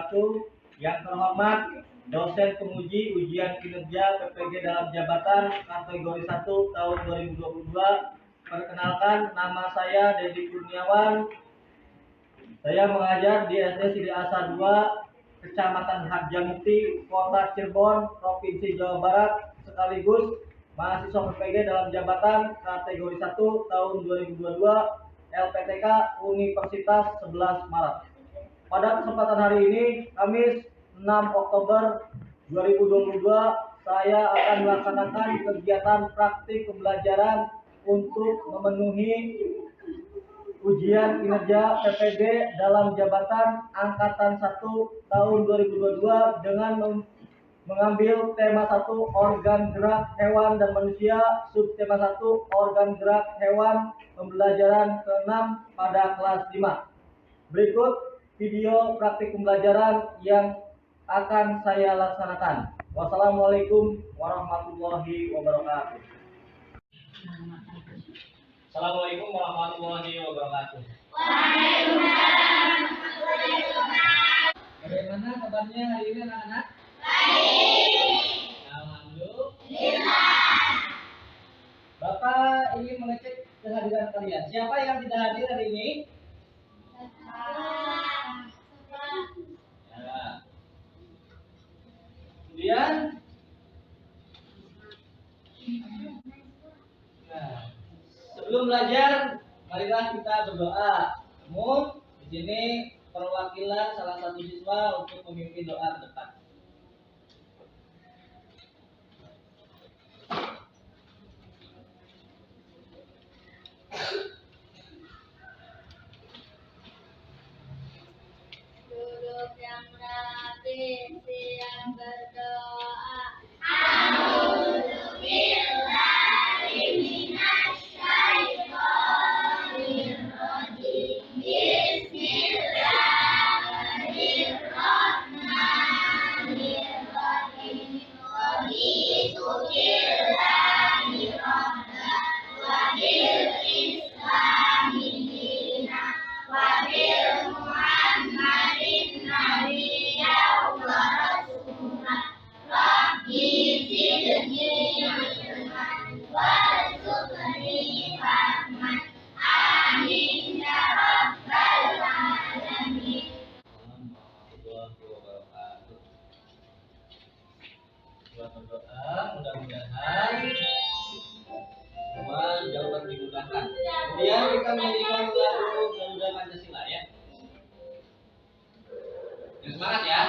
wabarakatuh. Yang terhormat dosen penguji ujian kinerja PPG dalam jabatan kategori 1 tahun 2022. Perkenalkan, nama saya Dedi Kurniawan. Saya mengajar di SD Sri Asa 2, Kecamatan Harjamukti, Kota Cirebon, Provinsi Jawa Barat, sekaligus mahasiswa PPG dalam jabatan kategori 1 tahun 2022 LPTK Universitas 11 Maret. Pada kesempatan hari ini, Kamis 6 Oktober 2022, saya akan melaksanakan kegiatan praktik pembelajaran untuk memenuhi ujian kinerja PPG dalam jabatan Angkatan 1 tahun 2022 dengan mengambil tema 1 organ gerak hewan dan manusia, subtema 1 organ gerak hewan, pembelajaran ke-6 pada kelas 5. Berikut video praktik pembelajaran yang akan saya laksanakan. Wassalamualaikum warahmatullahi wabarakatuh. Assalamualaikum warahmatullahi wabarakatuh. Waalaikumsalam warahmatullahi wabarakatuh. Bagaimana kabarnya hari ini anak-anak? Baik. Alhamdulillah. Bapak ingin mengecek kehadiran kalian. Siapa yang tidak hadir hari ini? Ya. Kemudian, sebelum belajar, marilah kita berdoa. Kamu di sini perwakilan salah satu siswa untuk memimpin doa ke depan. Duduk yang rapi, siap berdoa. Berdoa, mudah-mudahan semua dapat dimudahkan. Kemudian kita menyanyikan lagu Garuda Pancasila ya. Yang semangat ya.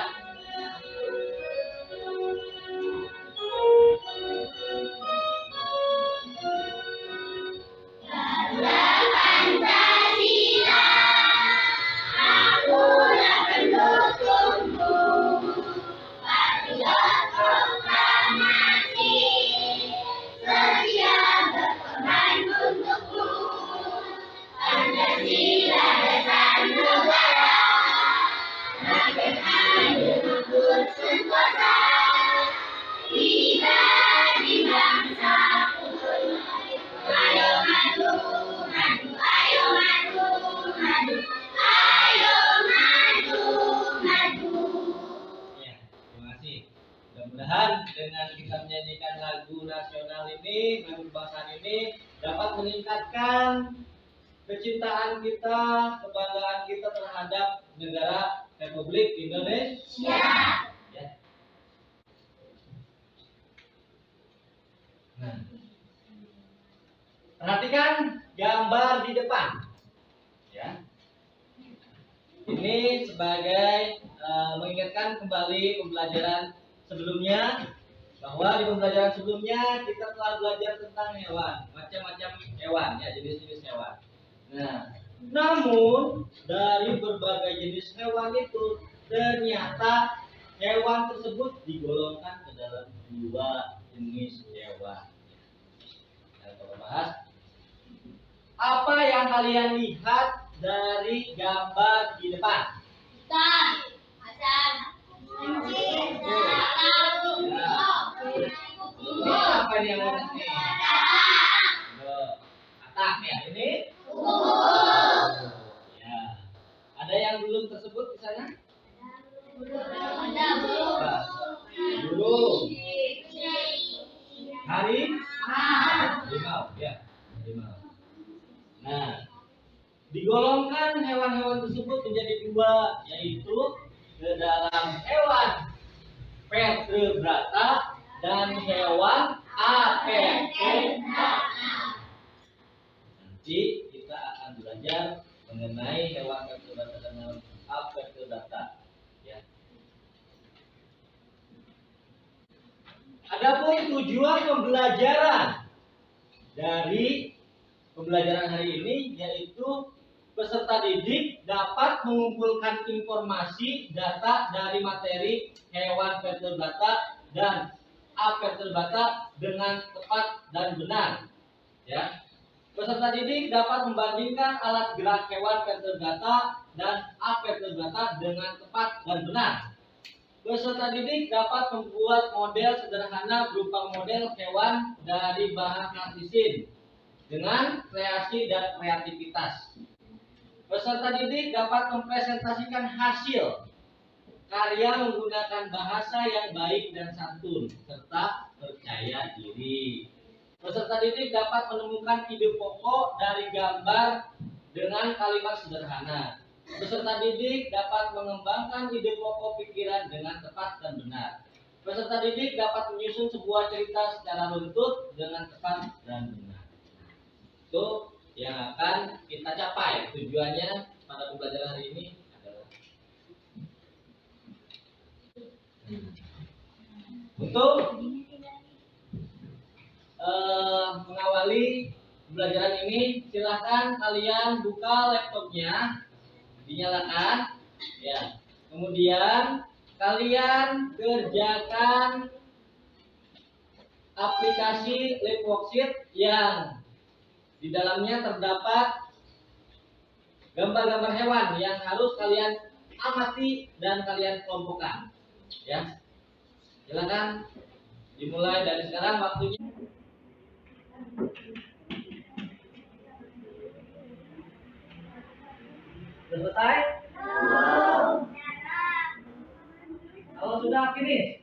Mudah-mudahan dengan kita menyanyikan lagu nasional ini, lagu kebangsaan ini dapat meningkatkan kecintaan kita, kebanggaan kita terhadap negara Republik Indonesia. Ya. Nah, perhatikan gambar di depan. Ya. Ini sebagai mengingatkan kembali pembelajaran sebelumnya, bahwa di pembelajaran sebelumnya kita telah belajar tentang hewan, macam-macam hewan ya, jenis-jenis hewan. Nah, namun dari berbagai jenis hewan itu ternyata hewan tersebut digolongkan ke dalam dua jenis hewan. Kita bahas apa yang kalian lihat dari gambar di depan. Ikan, macan, Apa yang warna ini? Katak ya, ini? Ya. Ada yang belum tersebut di sana? harimau, ya, harimau. Nah, digolongkan hewan-hewan tersebut menjadi dua, yaitu ke dalam hewan vertebrata dan hewan avertebrata. Nanti kita akan belajar mengenai hewan vertebrata dan hewan avertebrata. Ya. Adapun tujuan pembelajaran dari pembelajaran hari ini yaitu peserta didik dapat mengumpulkan informasi data dari materi hewan vertebrata dan avertebrata dengan tepat dan benar. Ya. Peserta didik dapat membandingkan alat gerak hewan vertebrata dan avertebrata dengan tepat dan benar. Peserta didik dapat membuat model sederhana berupa model hewan dari bahan kartisin dengan kreasi dan kreativitas. Peserta didik dapat mempresentasikan hasil karya menggunakan bahasa yang baik dan santun serta percaya diri. Peserta didik dapat menemukan ide pokok dari gambar dengan kalimat sederhana. Peserta didik dapat mengembangkan ide pokok pikiran dengan tepat dan benar. Peserta didik dapat menyusun sebuah cerita secara runtut dengan tepat dan benar. Itu yang akan kita capai. Tujuannya pada pembelajaran hari ini adalah untuk mengawali pembelajaran ini. Silahkan kalian buka laptopnya, dinyalakan, ya. Kemudian kalian kerjakan aplikasi Lab Worksheet yang di dalamnya terdapat gambar-gambar hewan yang harus kalian amati dan kalian kelompokkan. Ya, silakan dimulai dari sekarang waktunya. Selesai? Kalau sudah finish,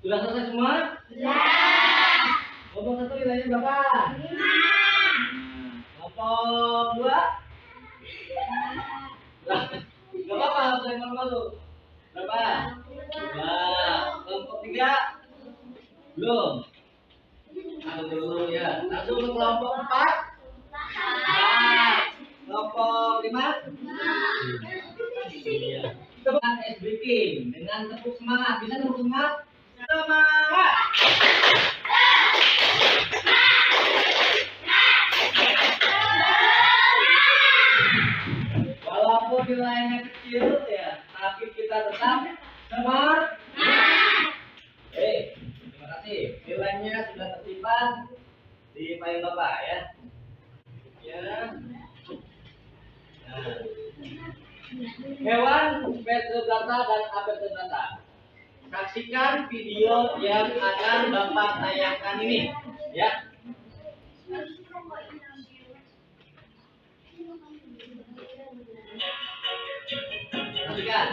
sudah selesai semua? Kelompok 1 nilainya berapa? 5. Kelompok 2? Gak apa-apa, saya malu-malu. Berapa? 2. Kelompok 3? Belum. Aku dulu ya. Langsung ke kelompok 4? 4. Kelompok 5? Iya. Dengan ice breaking, dengan tepuk semangat. Bisa tepuk semangat? Semangat! Walaupun nilainya kecil ya, tapi kita tetap semangat. Terima kasih. Nilainya sudah tersimpan di file Bapak ya. Ya. Nah. Hewan vertebrata dan avertebrata. Saksikan video yang akan Bapak tayangkan ini, ya. Saksikan.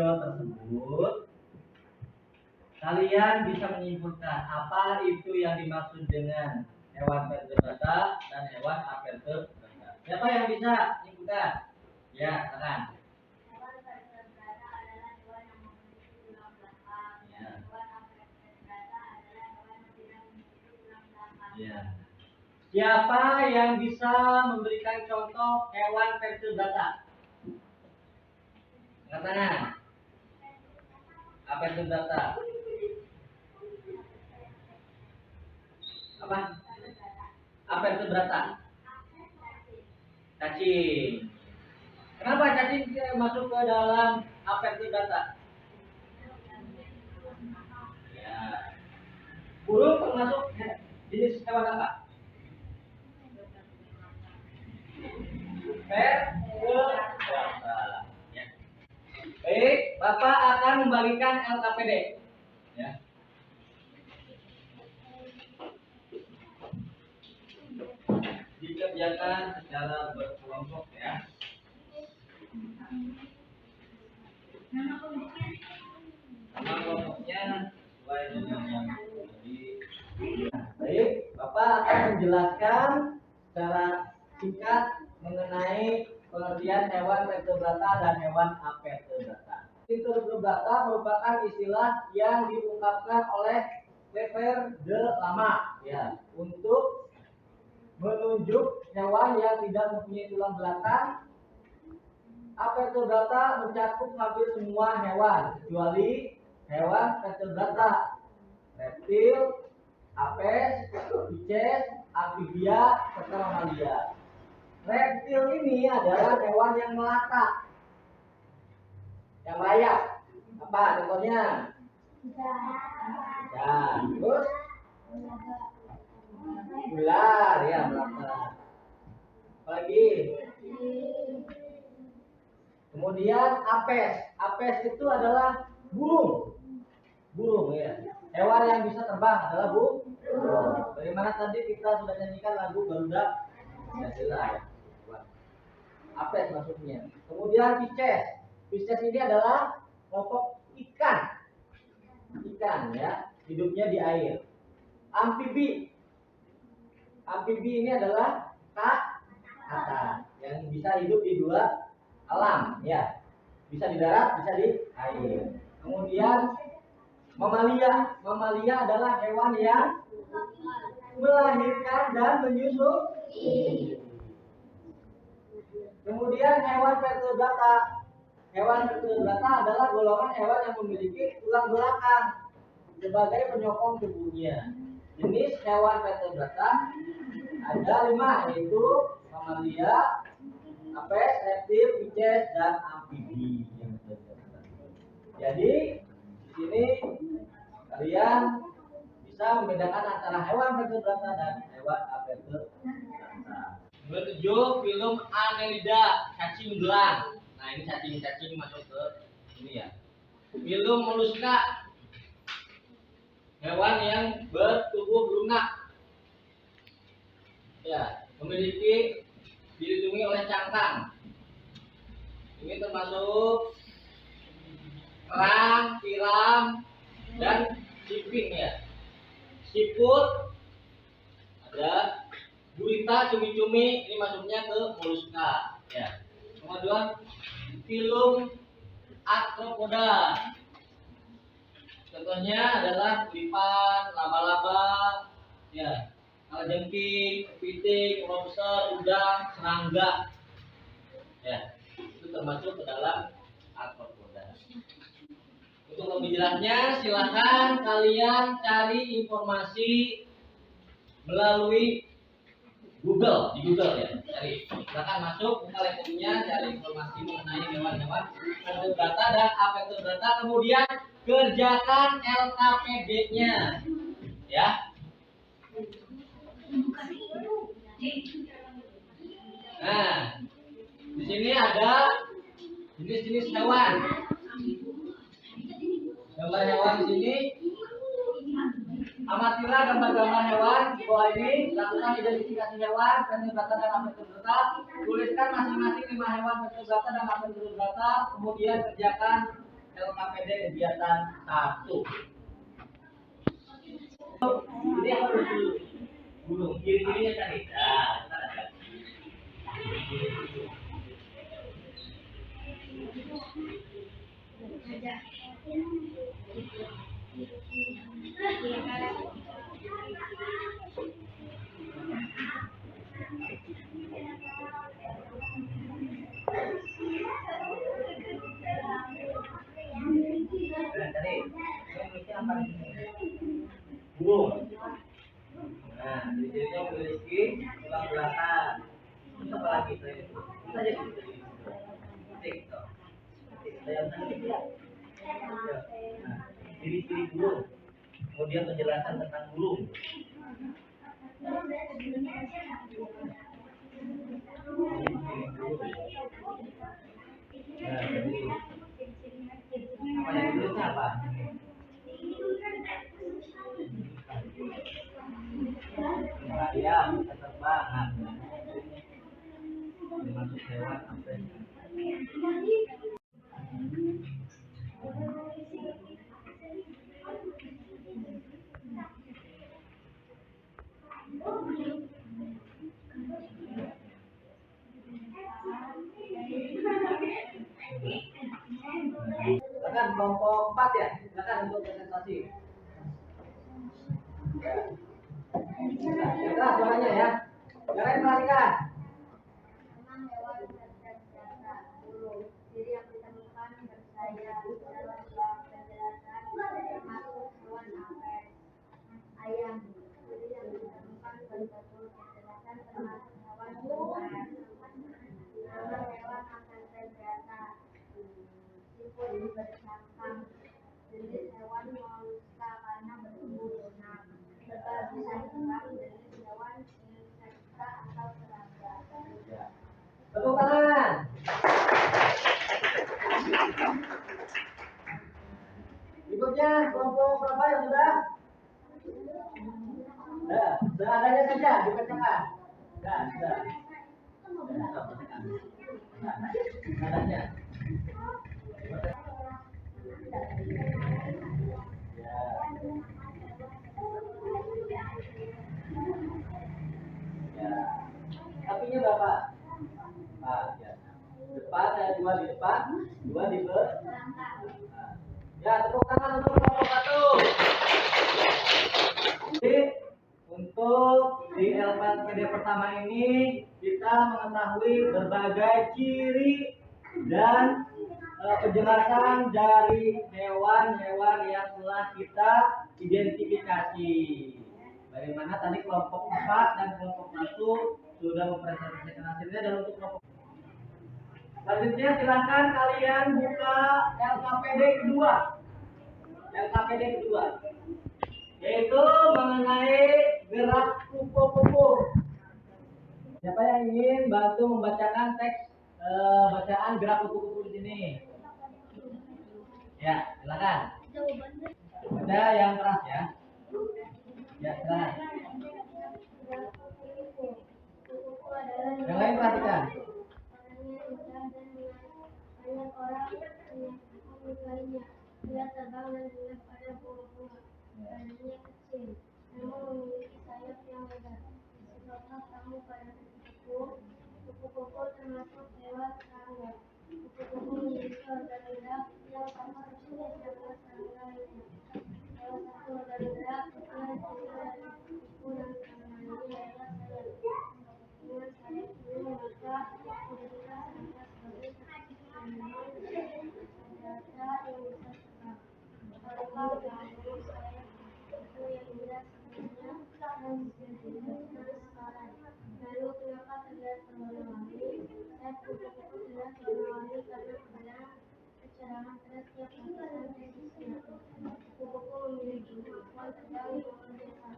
video tersebut, kalian bisa menyimpulkan apa itu yang dimaksud dengan hewan vertebrata dan hewan avertebrata. Siapa yang bisa menyimpulkan? Ya, silakan. Hewan vertebrata adalah hewan yang memiliki tulang belakang. Ya. Hewan avertebrata adalah hewan yang tidak memiliki tulang belakang. Ya. Siapa yang bisa memberikan contoh hewan vertebrata? Angkat tangan. Avertebrata. Apa? Avertebrata. Cacing. Kenapa cacing masuk ke dalam avertebrata? Ya. Burung termasuk jenis hewan apa? Vertebrata. Ya. Baik, Bapak akan membagikan LKPD. Ya. Dikerjakan secara berkelompok ya. Nama kelompoknya sesuai dengan yang tadi. Baik, Bapak akan menjelaskan secara singkat mengenai pengertian hewan vertebrata dan hewan avertebrata. Vertebrata merupakan istilah yang diungkapkan oleh Lever de Lama ya untuk menunjuk hewan yang tidak mempunyai tulang belakang. Avertebrata mencakup hampir semua hewan kecuali hewan vertebrata, reptil, apes, pisces, amfibia, serta mamalia. Reptil ini adalah hewan yang melata, yang layak. Apa contohnya? Ya, terus ular ya melata. Apalagi? Kemudian apes. Apes itu adalah burung. Burung ya. Hewan yang bisa terbang adalah burung. Bagaimana tadi kita sudah nyanyikan lagu Garuda Pancasila ya. Apes maksudnya. Kemudian pisces. Pisces ini adalah kelompok ikan. Ikan ya, hidupnya di air. Amfibi. Amfibi ini adalah kata yang bisa hidup di dua alam ya, bisa di darat, bisa di air. Kemudian mamalia. Mamalia adalah hewan yang melahirkan dan menyusui. Kemudian hewan vertebrata. Hewan vertebrata adalah golongan hewan yang memiliki tulang belakang sebagai penyokong tubuhnya. Jenis hewan vertebrata ada 5, yaitu mamalia, apes, reptil, pisces, dan amfibi. Jadi di sini kalian bisa membedakan antara hewan vertebrata dan hewan avertebrata. Nomor 7, film Annelida, cacing belang. Nah ini cacing masuk ke ini ya. Film Mollusca, hewan yang bertubuh lunak. Ya, memiliki dilindungi oleh cangkang. Ini termasuk kerang, tiram, dan siping ya. Siput, ada gurita, cumi-cumi, ini masuknya ke Mollusca ya. Kemudian film Arthropoda. Contohnya adalah lipan, laba-laba, ya, kalajengking, kepiting, lobster, udang, serangga. Ya, itu termasuk ke dalam arthropoda. Untuk lebih jelasnya, silakan kalian cari informasi melalui Google, di Google ya. Cari, silakan masuk buka laptopnya, cari informasi mengenai hewan-hewan vertebrata dan avertebrata, kemudian kerjakan LKPD-nya, ya. Nah, di sini ada jenis-jenis hewan. Gambar hewan di sini. Amatilah gambar-gambar hewan di bawah ini. Lakukan identifikasi hewan vertebrata dan avertebrata. Tuliskan masing-masing 5 hewan vertebrata dan avertebrata. Kemudian kerjakan LKPD kegiatan 1. Ini apa dulu? Burung. Kiri-kirinya cari. Nah, ntar ada. Nah, cari. Yang nulisnya apa di sini? Burung. Nah, di sini memiliki tulang belakang. Terus apa lagi? Itu aja gitu. Titik. Tuh. Ada yang tadi ya. Nah, ciri-ciri burung. Kemudian penjelasan tentang burung. Nah, jadi apa yang ditulisnya apa? Ayam bisa terbang. Nah, termasuk hewan apa ini? Silakan kelompok 4 ya, silakan untuk presentasi. Ya, suaranya ya. Jangan perhatikan. Teman hewan berdasar burung. Ciri yang ditemukan bersayap dalam penjelasan termasuk hewan apes. Ayam. Ciri yang ditemukan berbentuk penjelasan termasuk hewan buas. Nama hewan akan senjata. Siput bercangkang. Jenis hewan moluska karena bertubuh lunak. Lebah bisa terbang. Jenis hewan insekta atau serangga. Ya. Tepuk tangan. Berikutnya kelompok berapa yang sudah? Nah, seadanya saja dibacakan. Nah, sudah. Seadanya. Ya. Kakinya berapa? Ah, ya. Depan ada 2 di depan, 2 di belakang. Ya, tepuk tangan untuk kelompok 1. Jadi, untuk di LKPD pertama ini kita mengetahui berbagai ciri dan penjelasan dari hewan-hewan yang telah kita identifikasi. Bagaimana tadi kelompok 4 dan kelompok 1 sudah mempresentasikan hasilnya, dan untuk kelompok selanjutnya silakan kalian buka LKPD kedua. LKPD kedua yaitu mengenai gerak kupu-kupu. Siapa yang ingin bantu membacakan teks bacaan gerak kupu-kupu di sini? Ya, silakan. Baca yang keras ya. Ya, silakan. Yang lain perhatikan. Banyak orang menyukainya. Dia terbang dan hidup pada bunga-bunga. Badannya kecil, namun memiliki sayap yang lebar. Sebabkah kamu pada kupu-kupu? Kupu-kupu termasuk hewan serangga. Kupu-kupu memiliki organ gerak yang sama seperti serangga lainnya. Salah satu organ gerak yang diambil dari kupu dan serangga adalah sayap. Dengan sayap ini maka menjadikan serangga sebagai tanaman senjata yang bisa terbang. Kalau dahulu sayap itu yang indah sebenarnya dan dijadikan sekarang. Lalu kenapa terlihat berwarna-warni? Sayap kupu-kupu terlihat berwarna-warni karena kadang kecerangan pada setiap lapisan sisnya. Kupu-kupu memiliki kemampuan terbang yang luar biasa.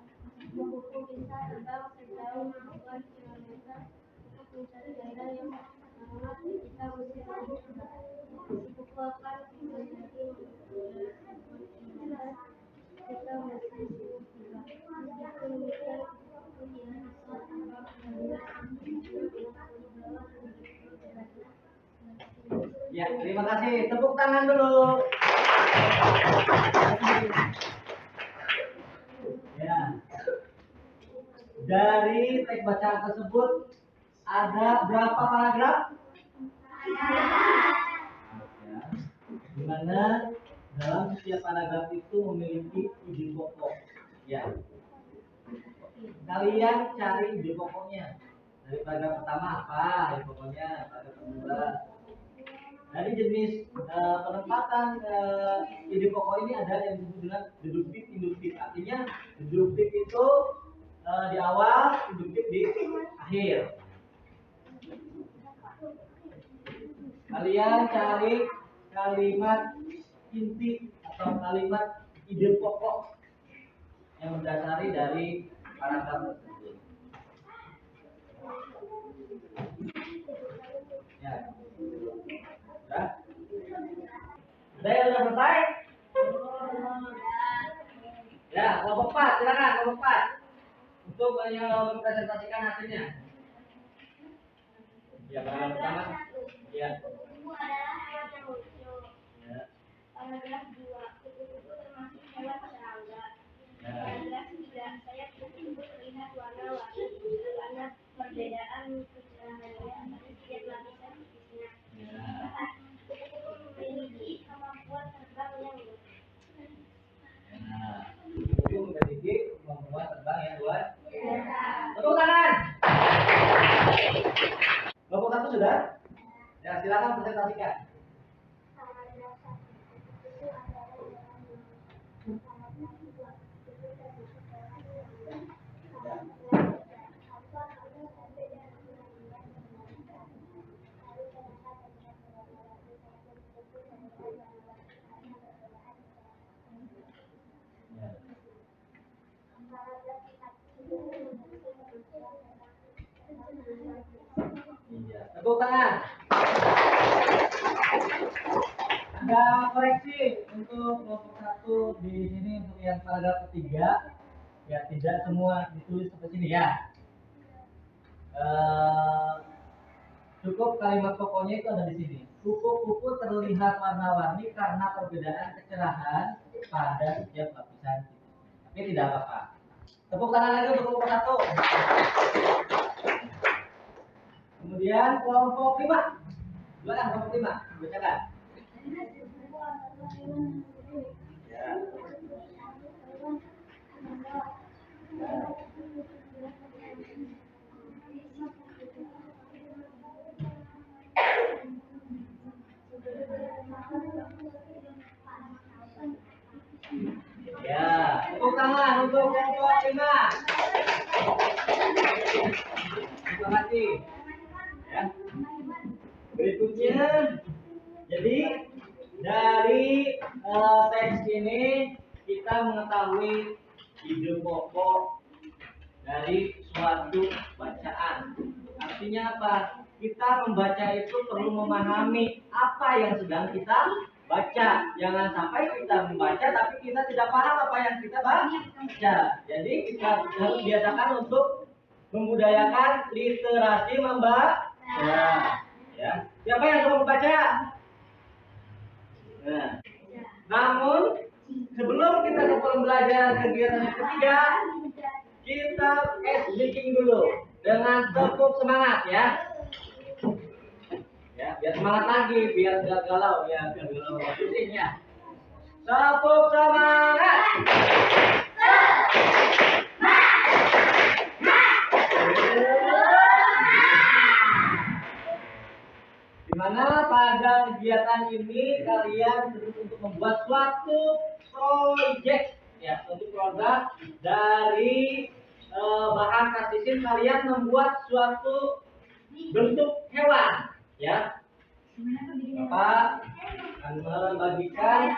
Kupu-kupu bisa terbang sejauh ribuan kilometer untuk mencari daerah yang hangat ketika musim hujan. Kupu-kupu akan kembali lagi menghilang ketika musim semi tiba. Meskipun demikian, kupu-kupu tidak bisa terbang sebebas karena di bawah berat. Ya, terima kasih. Tepuk tangan dulu. Ya. Dari teks bacaan tersebut ada berapa paragraf? Ya. Di mana dalam setiap paragraf itu memiliki ide pokok. Ya. Kalian cari ide pokoknya. Dari paragraf pertama apa ide pokoknya? Paragraf kedua. Dari jenis penempatan ide pokok ini ada yang disebut dengan deduktif induktif. Artinya deduktif itu di awal, induktif di akhir. Kalian cari kalimat inti atau kalimat ide pokok yang mendasari dari paragraf tersebut. Ya. Sudah? Ada yang sudah selesai? Ya, kelompok 4, silakan kelompok 4 untuk mempresentasikan hasilnya. Ya, paragraf pertama. Ya. Kupu adalah hewan yang lucu. Ya. Paragraf 2. Kupu-kupu termasuk hewan serangga. Ya. Paragraf 3. Sayap kupu-kupu terlihat warna-warni karena perbedaan pencerahannya pada setiap lapisan tipisnya. Ya. 4. Kupu-kupu memiliki kemampuan terbang yang luas. Nah, itu memiliki kemampuan terbang yang luas. Ya. Tepuk tangan. Kelompok 1 sudah? Ya, silakan presentasikan. Paragraf 1. Kupu-kupu adalah hewan yang lucu. Paragraf 2. Kupu termasuk hewan serangga. Paragraf 3. Apa kamu berbeda dengan yang sebenarnya? Lalu kenapa terlihat warna-warni sayap kupu-kupu terlihat warna-warni karena perbedaan pencerahan. Ya. Paragraf 4. Kupu memiliki kemampuan terbang. Iya. Tepuk tangan. Ada koreksi untuk kelompok 1 di sini untuk yang paragraf ketiga. Ya, tidak semua ditulis seperti ini ya. Cukup kalimat pokoknya itu ada di sini. Kupu-kupu terlihat warna-warni karena perbedaan kecerahan pada setiap lapisan. Tapi tidak apa-apa. Tepuk tangan lagi untuk kelompok 1. Kemudian kelompok 5. Silakan kelompok 5, bacakan. Kupu adalah hewan yang lucu. Ya. Ya, tepuk tangan untuk kelompok 5. Terima kasih. Ya. Berikutnya, jadi dari teks ini kita mengetahui ide pokok dari suatu bacaan. Artinya apa? Kita membaca itu perlu memahami apa yang sedang kita baca. Jangan sampai kita membaca tapi kita tidak paham apa yang kita baca. Jadi kita harus biasakan untuk membudayakan literasi membaca. Ya. Siapa yang suka membaca? Nah. Namun sebelum kita ke pembelajaran kegiatan yang ketiga, kita speaking dulu dengan tepuk semangat ya. Ya, biar semangat lagi, biar gak galau ya, biar galau pusing ya. Tepuk semangat. Dimana pada kegiatan ini kalian dituntut untuk membuat suatu proyek ya, untuk produk dari bahan kartisin. Kalian membuat suatu bentuk hewan ya. Bapak akan membagikan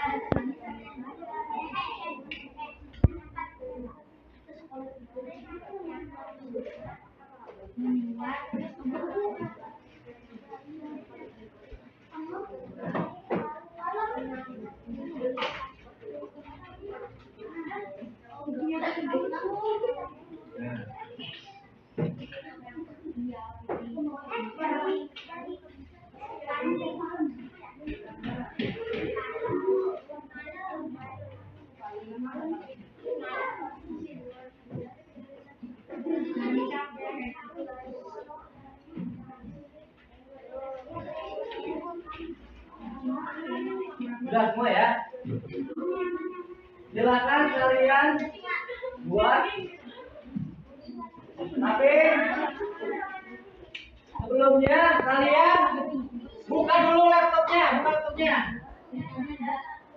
Sudah semua ya? Silakan kalian buat. Tapi sebelumnya kalian buka dulu laptopnya.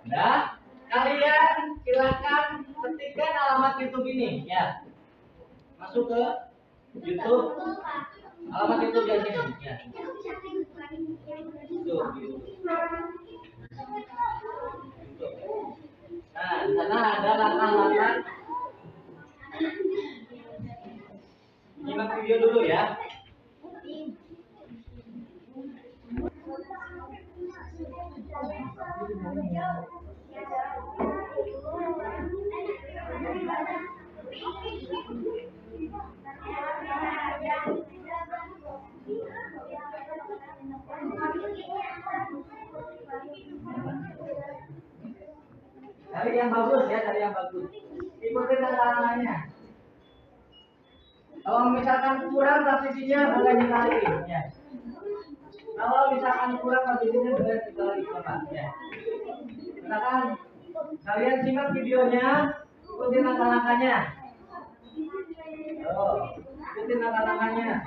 Nah, kalian silakan ketikkan alamat YouTube ini ya. Masuk ke YouTube. Alamat YouTube di sini ya. Tuh, nah, di sana ada langkah-langkah. Simak video dulu ya. Cari yang bagus ya, cari yang bagus. Ikutin tantangannya. Kalau misalkan kurang posisinya boleh ditarik ya. Kalau misalkan kurang posisinya boleh ditarik ya. Silakan kalian simak videonya, ikutin langkah-langkahnya. Ikutin langkah-langkahnya.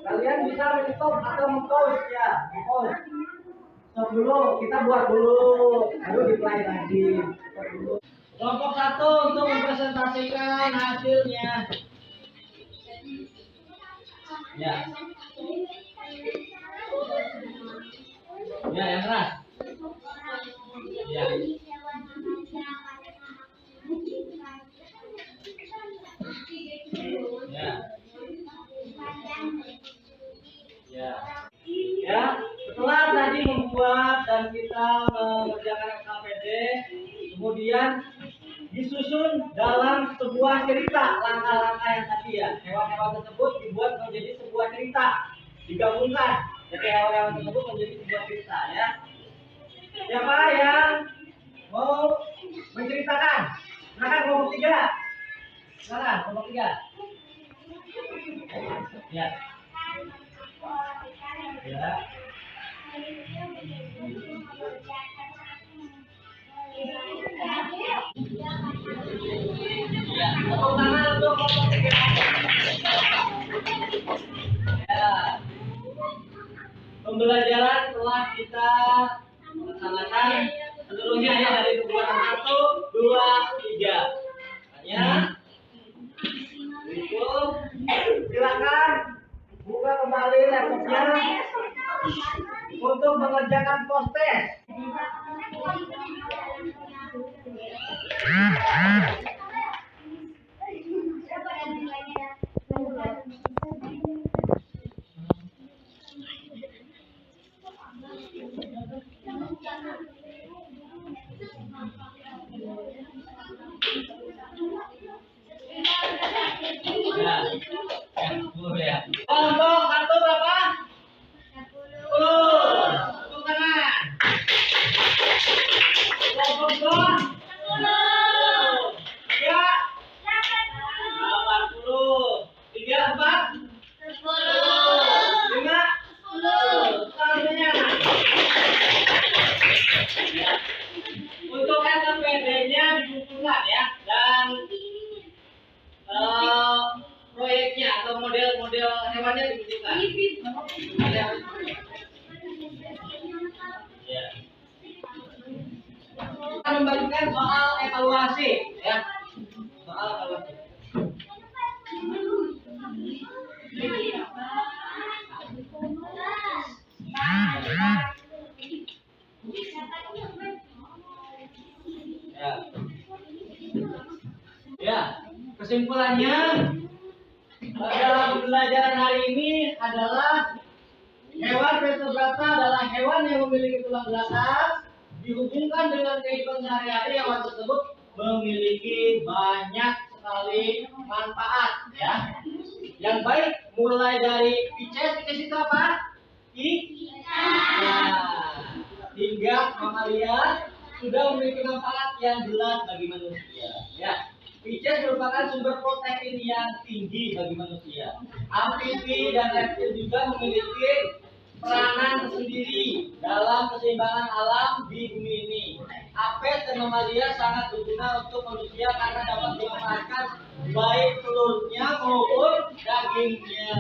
Kalian bisa stop atau pause ya, pause. Stop dulu, kita buat dulu, baru di-play lagi. Kelompok 1 untuk mempresentasikan hasilnya. Ya. Ya, yang keras. Ya. Ya. Ya. Ya, setelah tadi membuat dan kita mengerjakan KPD, kemudian disusun dalam sebuah cerita langkah-langkah yang tadi ya. Hewan-hewan tersebut dibuat menjadi sebuah cerita, digabungkan. Jadi hewan-hewan tersebut menjadi sebuah cerita ya. Siapa yang mau menceritakan? Silakan kelompok 3. Silakan kelompok 3. Ya. Ya. Ya, tepuk tangan untuk kelompok 3. Ya. Pembelajaran telah kita laksanakan seluruhnya ya dari kegiatan 1, 2, 3. Hanya berikut silakan buka kembali laptopnya untuk mengerjakan post test. Ya. Kelompok 1 berapa? 10. Tepuk tangan. Kelompok 2 10. 3 80. 3 4 10. 5 10. Selanjutnya. Ya. Untuk SPD-nya dikumpulkan ya, dan proyeknya atau model-model hewannya ditunjukkan. Ya. Kita membagikan soal evaluasi ya. Soal evaluasi. Ya. Ya, kesimpulannya dalam pembelajaran hari ini adalah hewan vertebrata adalah hewan yang memiliki tulang belakang, dihubungkan dengan kehidupan sehari-hari. Hewan tersebut memiliki banyak sekali manfaat ya. Yang baik mulai dari Pisces itu apa? Hingga mamalia sudah memiliki manfaat yang jelas bagi manusia ya. Pisces merupakan sumber protein yang tinggi bagi manusia. Amfibi dan reptil juga memiliki peranan tersendiri dalam keseimbangan alam di bumi ini. Apes dan mamalia sangat berguna untuk manusia karena dapat dimanfaatkan baik telurnya maupun dagingnya.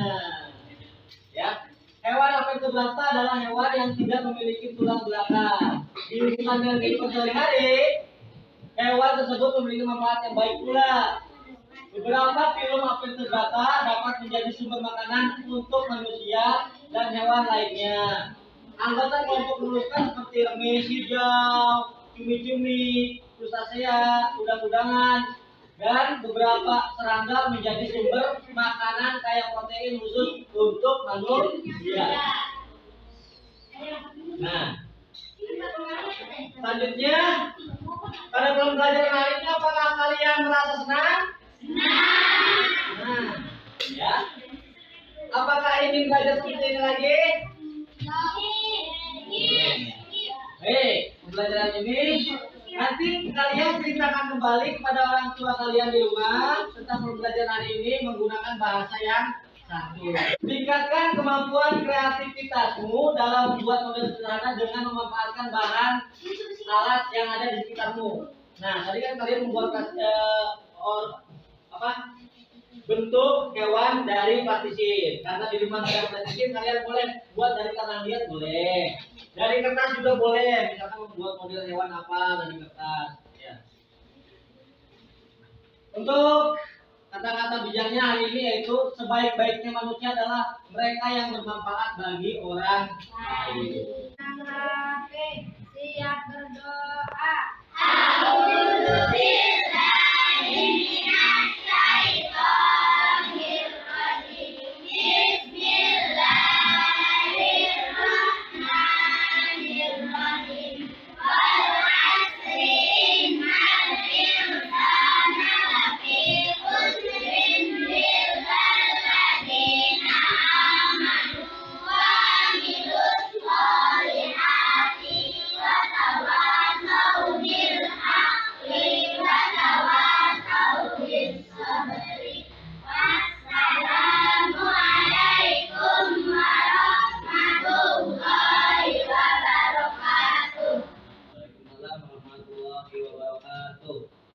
Ya, hewan apes keberapa adalah hewan yang tidak memiliki tulang belakang. Di hubungan dengan kehidupan sehari-hari, hewan tersebut memiliki manfaat yang baik pula. Beberapa film apel terbata dapat menjadi sumber makanan untuk manusia dan hewan lainnya. Anggota kelompok menuliskan seperti remis hijau, cumi-cumi, crustacea, udang-udangan, dan beberapa serangga menjadi sumber makanan kaya protein khusus untuk manusia. Nah, selanjutnya pada pembelajaran hari ini apakah kalian merasa senang? Nah, ya. Apakah ingin belajar seperti ini lagi? Baik, pembelajaran ini nanti kalian ceritakan kembali kepada orang tua kalian di rumah tentang pembelajaran hari ini menggunakan bahasa yang satu. Tingkatkan kemampuan kreativitasmu dalam membuat model sederhana dengan memanfaatkan bahan alat yang ada di sekitarmu. Nah, tadi kan kalian membuat bentuk hewan dari plastisin. Karena di rumah ada plastisin, kalian boleh buat dari tanah liat boleh. Dari kertas juga boleh. Misalkan membuat model hewan apa dari kertas. Ya. Untuk kata-kata bijaknya hari ini yaitu sebaik-baiknya manusia adalah mereka yang bermanfaat bagi orang lain.